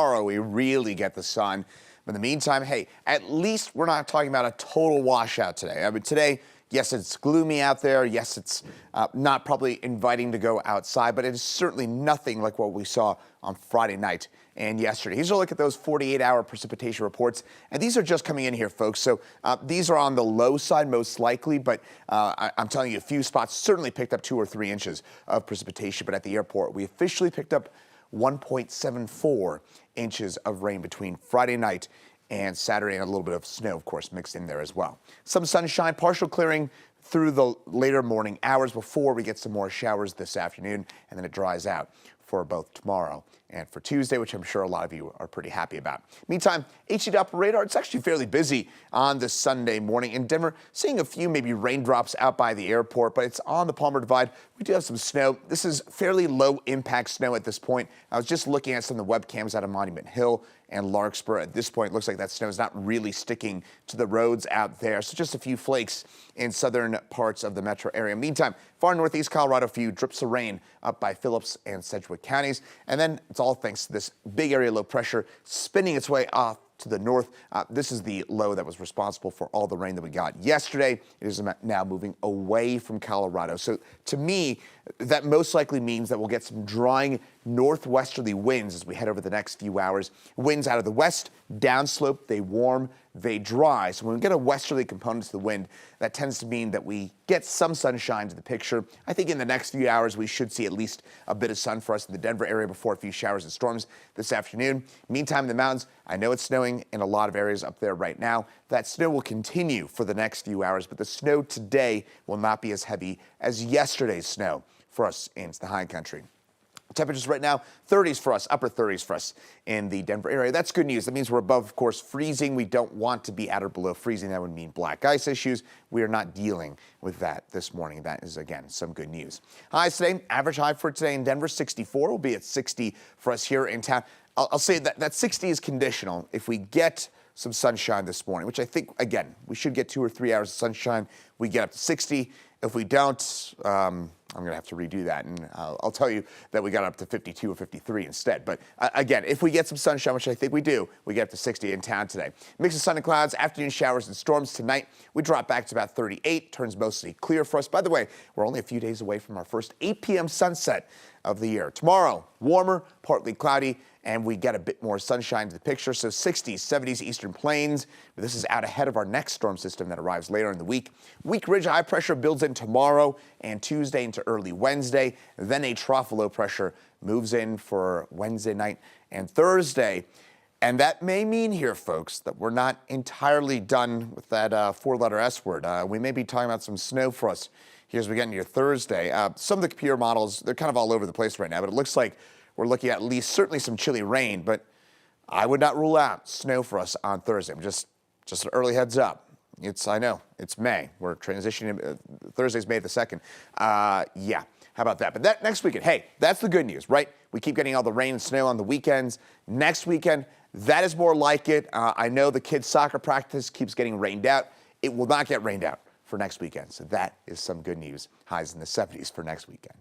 Tomorrow we really get the sun. But in the meantime, hey, at least we're not talking about a total washout today. I mean, today, yes, it's gloomy out there. Yes, it's not probably inviting to go outside, but it is certainly nothing like what we saw on Friday night and yesterday. Here's a look at those 48-hour precipitation reports. And these are just coming in here, folks. So these are on the low side most likely, but I'm telling you, a few spots certainly picked up 2 or 3 inches of precipitation. But at the airport, we officially picked up 1.74 inches of rain between Friday night and Saturday, and a little bit of snow, of course, mixed in there as well. Some sunshine, partial clearing through the later morning hours before we get some more showers this afternoon, and then it dries out for both tomorrow and for Tuesday, which I'm sure a lot of you are pretty happy about. Meantime, HD Doppler radar, it's actually fairly busy on this Sunday morning in Denver. Seeing a few maybe raindrops out by the airport, but it's on the Palmer Divide. We do have some snow. This is fairly low impact snow at this point. I was just looking at some of the webcams out of Monument Hill and Larkspur. At this point, it looks like that snow is not really sticking to the roads out there. So just a few flakes in southern parts of the metro area. Meantime, far northeast Colorado, a few drips of rain up by Phillips and Sedgwick counties. And then it's all thanks to this big area low pressure spinning its way off to the north. This is the low that was responsible for all the rain that we got yesterday. It is now moving away from Colorado. So to me, that most likely means that we'll get some drying northwesterly winds as we head over the next few hours. Winds out of the west, downslope, they warm, they dry. So when we get a westerly component to the wind, that tends to mean that we get some sunshine to the picture. I think in the next few hours, we should see at least a bit of sun for us in the Denver area before a few showers and storms this afternoon. Meantime, in the mountains, I know it's snowing in a lot of areas up there right now. That snow will continue for the next few hours, but the snow today will not be as heavy as yesterday's snow for us in the high country. Temperatures right now, 30s for us, upper 30s for us in the Denver area. That's good news. That means we're above, of course, freezing. We don't want to be at or below freezing. That would mean black ice issues. We are not dealing with that this morning. That is, again, some good news. Highs today, average high for today in Denver, 64. Will be at 60 for us here in town. I'll say that 60 is conditional. If we get some sunshine this morning, which I think, again, we should get 2 or 3 hours of sunshine, we get up to 60. If we don't, I'm going to have to redo that, and I'll tell you that we got up to 52 or 53 instead. But again, if we get some sunshine, which I think we do, we get up to 60 in town today. Mix of sun and clouds, afternoon showers and storms tonight. We drop back to about 38, turns mostly clear for us. By the way, we're only a few days away from our first 8 p.m. sunset of the year. Tomorrow, warmer, partly cloudy, and we get a bit more sunshine to the picture. So 60s, 70s, eastern plains. But this is out ahead of our next storm system that arrives later in the week. Weak ridge high pressure builds in tomorrow and Tuesday into early Wednesday. Then a trough low pressure moves in for Wednesday night and Thursday. And that may mean here, folks, that we're not entirely done with that 4-letter S word. We may be talking about some snow for us here as we get into Thursday. Some of the computer models, they're kind of all over the place right now, but it looks like we're looking at least certainly some chilly rain, but I would not rule out snow for us on Thursday. Just an early heads up. I know, it's May. We're transitioning, Thursday's May the 2nd. Yeah, how about that? But that next weekend, hey, that's the good news, right? We keep getting all the rain and snow on the weekends. Next weekend, that is more like it. I know the kids' soccer practice keeps getting rained out. It will not get rained out for next weekend. So that is some good news. Highs in the 70s for next weekend.